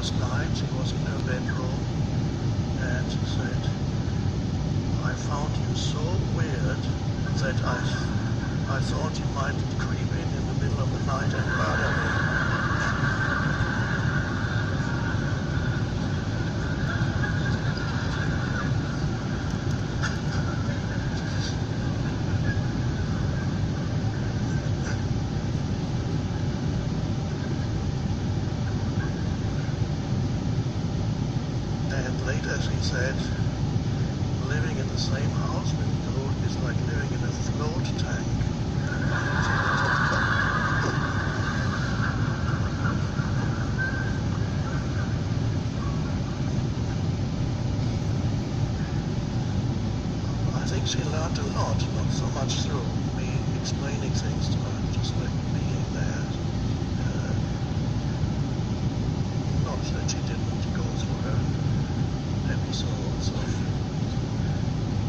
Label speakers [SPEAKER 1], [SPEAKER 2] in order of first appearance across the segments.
[SPEAKER 1] last night she was in her bedroom and she said, I found you so weird that I thought you might creep in the middle of the night and murder me. And later she said, living in the same house with you is like living in a float tank. I think she learned a lot, not so much through me explaining things to her, just like being there. Not that she didn't go through her episodes of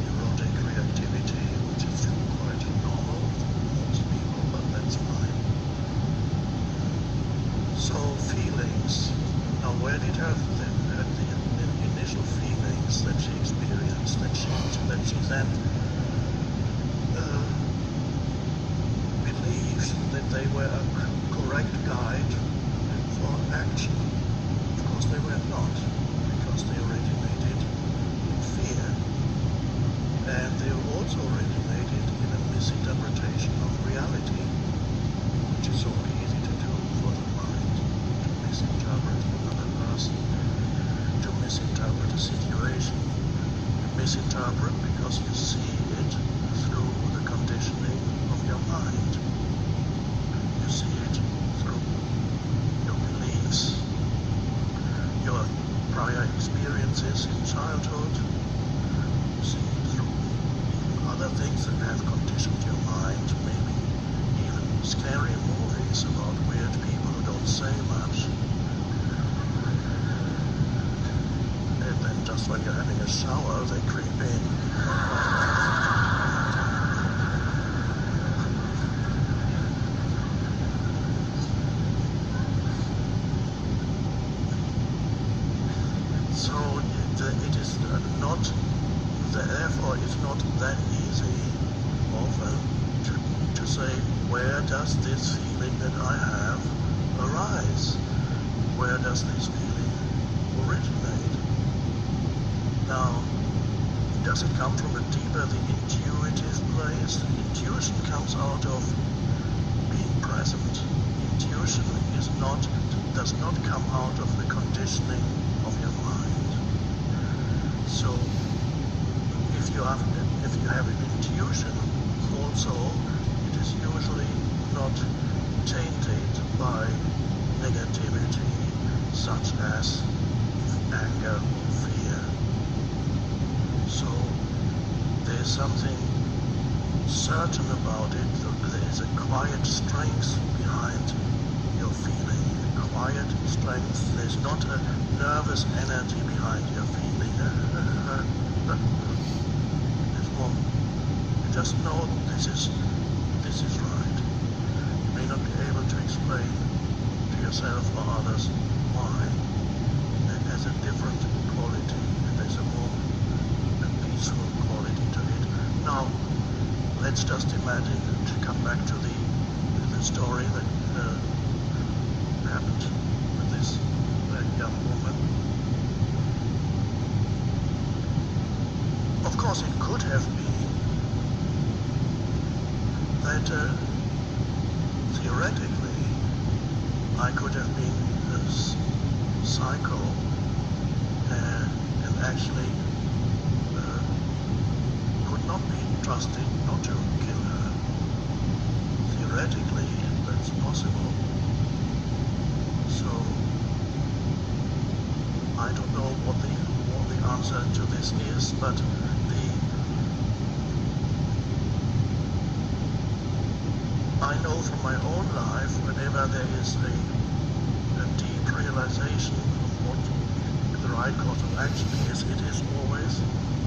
[SPEAKER 1] erotic reactivity, which is quite normal for most people, but that's fine. So feelings. Now where did the initial feelings that she experienced, that she then believed that they were a correct guide for action? Of course they were not, because they originated in fear, and they also originated in a misinterpretation of reality, which is so easy to do for the mind, to misinterpret another person, to misinterpret a situation. You misinterpret because you see it through the conditioning of your mind. You see it through your beliefs, your prior experiences in childhood. You see it through even other things that have conditioned your mind, maybe even scary movies about weird people who don't say much. And then just when you're having a shower, they creep in. So it is not, therefore it's not that easy often to say, where does this feeling that I have arise? Where does this feeling originate? Now, does it come from a deeper, the intuitive place? Intuition comes out of being present. Intuition does not come out of the conditioning of your mind. So, if you have an intuition, also, it is usually not tainted by negativity, such as anger or fear. So, there's something certain about it. There is a quiet strength behind your feeling, a quiet strength. There's not a nervous energy behind your feeling. There's more. You just know this is right. You may not be able to explain to yourself or others why. It has a different quality. There's a more peaceful quality to it. Now, let's just imagine, to come back to the story that happened with this young woman. Of course, it could have been that theoretically I could have been a psycho and actually could not be trusted not to kill her. Theoretically, that's possible. So I don't know what the answer to this is, but I know from my own life, whenever there is a deep realization of what the right course of action is, it is always,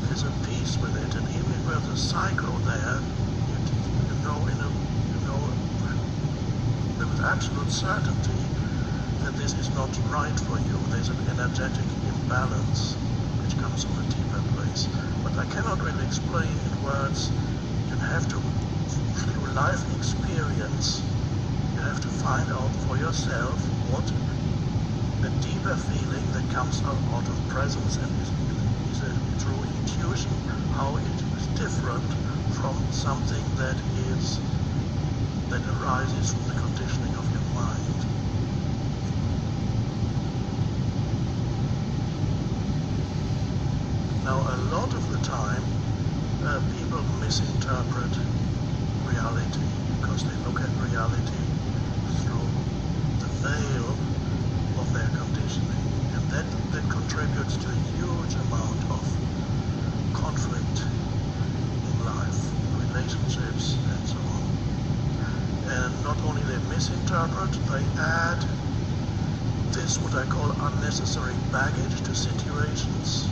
[SPEAKER 1] there's a peace with it, and even if there's a psycho there, you know with absolute certainty that this is not right for you. There's an energetic imbalance which comes from a deeper place. But I cannot really explain in words. You have to, through life experience, you have to find out for yourself what the deeper feeling that comes out of presence and is a true intuition, how it is different from something that arises from the conditioning of your mind. Now, a lot of the time, people misinterpret reality because they look at reality through the veil of their conditioning, and that contributes to a huge amount of conflict in life, relationships, and so on. And not only they misinterpret, they add this, what I call unnecessary baggage to situations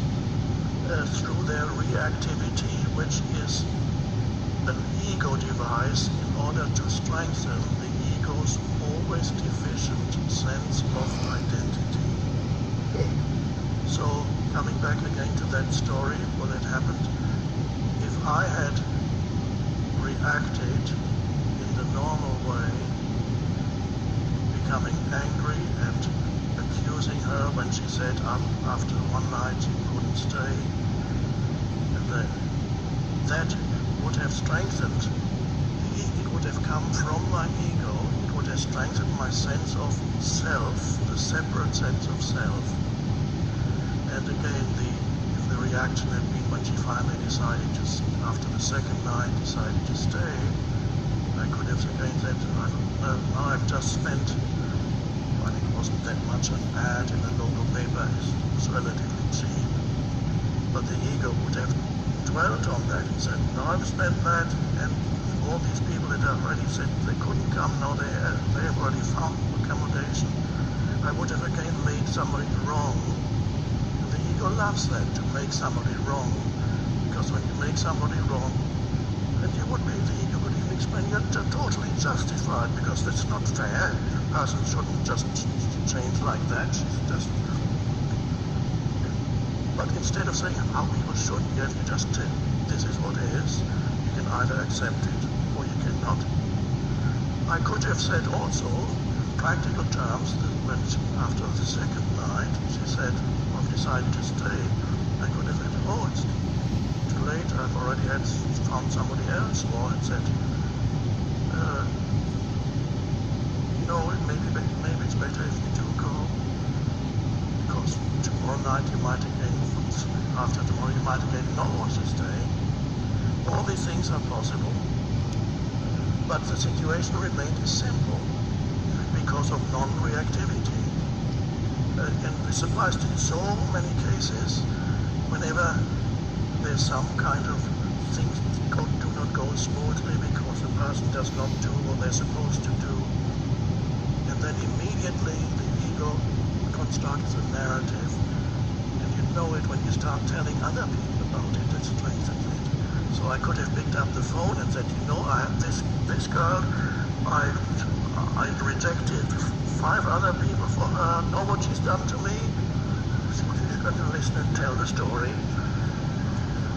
[SPEAKER 1] through their reactivity, which is an ego device in order to strengthen the ego's always deficient sense of identity. So, coming back again to that story, what had happened, if I had reacted in the normal way, becoming angry and accusing her when she said after one night she couldn't stay, and that would have strengthened, it would have come from my ego, it would have strengthened my sense of self, the separate sense of self. And again, if the reaction had been when she finally decided to, after the second night, decided to stay, I could have again said, now I've just spent, well, it wasn't that much, an ad in a local paper, it's relatively cheap, but the ego would have dwelt on that and said, now I've spent that, and all these people that have already said they couldn't come, now they have already found accommodation. I would have again made somebody wrong. The ego loves that, to make somebody wrong, because when you make somebody wrong, and the ego would even explain you're totally justified, because that's not fair. A person shouldn't just change like that. She's just. But instead of saying how people should, you have to just tell this is what it is. You can either accept it or you cannot. I could have said also, practical terms, that when after the second night she said, I've decided to stay, I could have said, oh, it's too late, I've already found somebody else, or had said, maybe it's better if you do go, because tomorrow night you might again, after tomorrow you might again not want to stay. All these things are possible, but the situation remained simple because of non-reactivity. And this applies to so many cases. Whenever there's some kind of things do not go smoothly because the person does not do what they're supposed to do, and then immediately the ego constructs a narrative, and you know it when you start telling other people about it, that strengthens it. So I could have picked up the phone and said, I have this girl, I rejected 5 other people for her, know what she's done to me. She's going to listen and tell the story.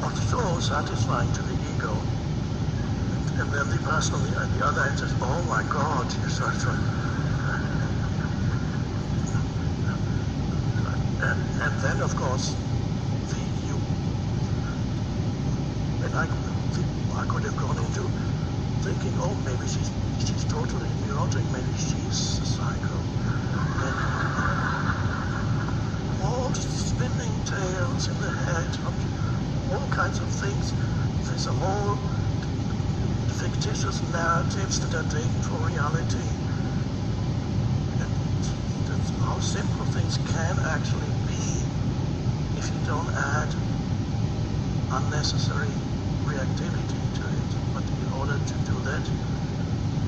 [SPEAKER 1] Not so satisfying to the ego. And then the person on the other end says, oh my God, you're so. And then, of course, I could have gone into thinking, oh, maybe she's totally neurotic, maybe she's a psycho. And all spinning tales in the head, all kinds of things. There's a whole fictitious narratives that are taken for reality. And that's how simple things can actually be if you don't add unnecessary reactivity to it. But in order to do that,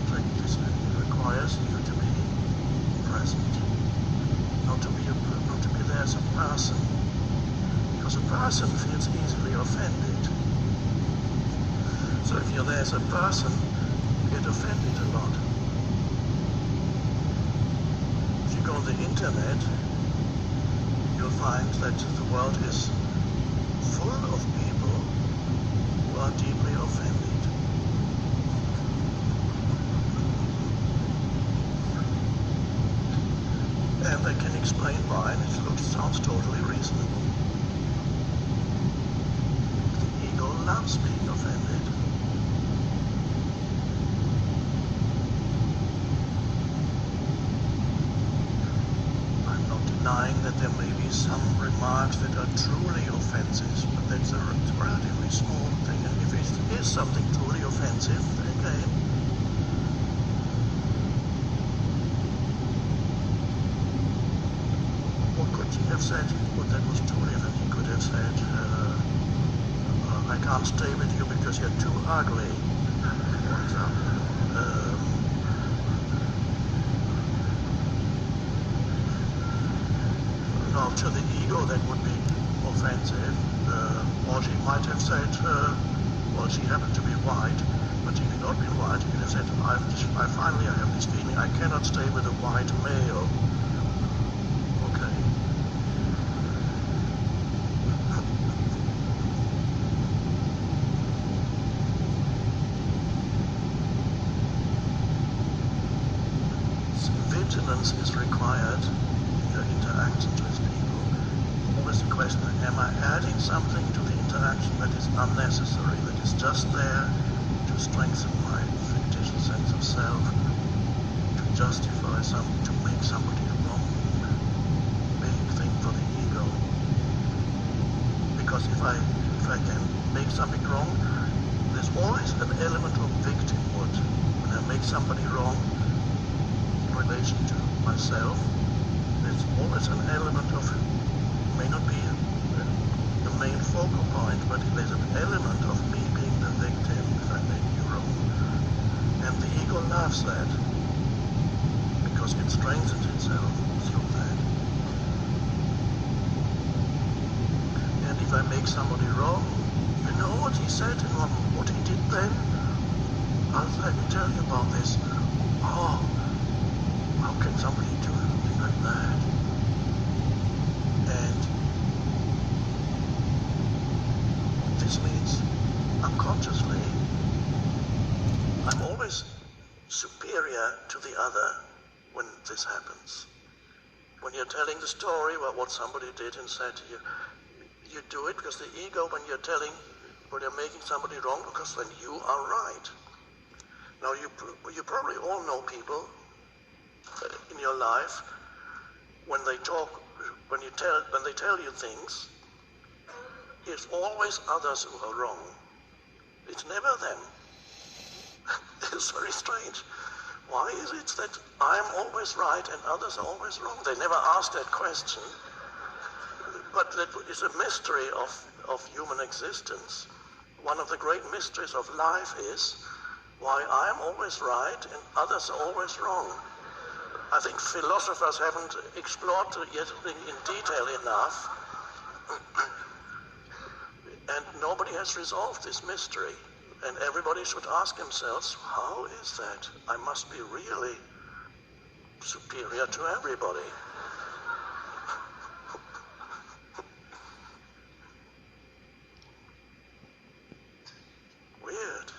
[SPEAKER 1] practice requires you to be present, not to be there as a person, because a person feels easily offended. So if you're there as a person, you get offended a lot. If you go on the internet, you'll find that the world is full of people who are deeply offended. And they can explain why, and it sounds totally reasonable. The ego loves being offended. I'm not denying that there may be some remarks that are truly offensive, but that's a relatively small thing. And if it is something truly offensive, again, what could he have said? Well, that was truly offensive. He could have said, I can't stay with you because you're too ugly, for example. Now, to the ego, that would be offensive. Or she might have said, well, she happened to be white, but she could not be white. She could have said, I finally have this feeling I cannot stay with a white male. Okay. So vigilance is required in your interactions with people. Always the question, am I adding something to the interaction that is unnecessary, that is just there to strengthen my fictitious sense of self, to justify to make somebody wrong? Big thing for the ego. Because if I can make something wrong, there's always an element of victimhood. When I make somebody wrong in relation to myself, there's always an element of, may not be the main focal point, but there's an element of me being the victim if I make you wrong. And the ego loves that, because it strengthens itself through that. And if I make somebody wrong, you know what he said and what he did then? Let me tell you about this. Oh, how can somebody do something like that? And this means unconsciously I'm always superior to the other when this happens. When you're telling the story about what somebody did and said to you, you do it because the ego, when you're making somebody wrong, because then you are right. Now you probably all know people in your life when they tell you things, it's always others who are wrong. It's never them. It's very strange. Why is it that I'm always right and others are always wrong? They never ask that question. But that is a mystery of human existence. One of the great mysteries of life is why I'm always right and others are always wrong. I think philosophers haven't explored yet in detail enough, and nobody has resolved this mystery. And everybody should ask themselves, how is that? I must be really superior to everybody. Weird.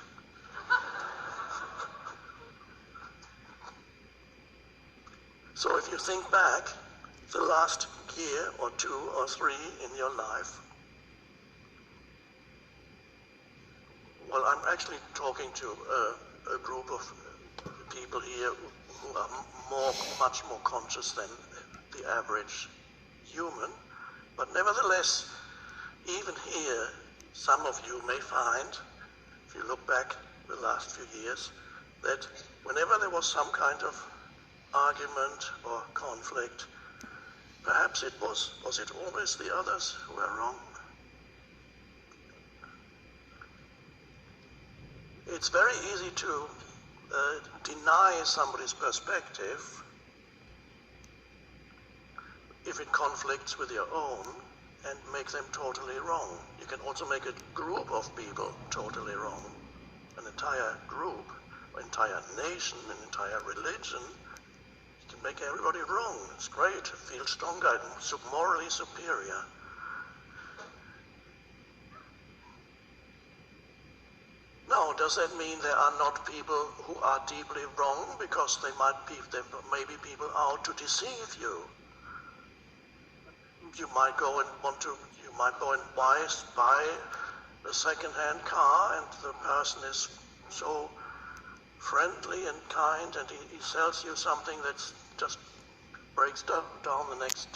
[SPEAKER 1] So if you think back the last year or 2 or 3 in your life, well, I'm actually talking to a group of people here who are much more conscious than the average human, but nevertheless, even here, some of you may find, if you look back the last few years, that whenever there was some kind of argument or conflict, perhaps was it always the others who were wrong? It's very easy to deny somebody's perspective if it conflicts with your own and make them totally wrong. You can also make a group of people totally wrong. An entire group, an entire nation, an entire religion, you can make everybody wrong. It's great. Feel stronger and morally superior. Now, does that mean there are not people who are deeply wrong because there may be people out to deceive you? You might go and buy a second-hand car, and the person is so friendly and kind, and he sells you something that just breaks down the next day.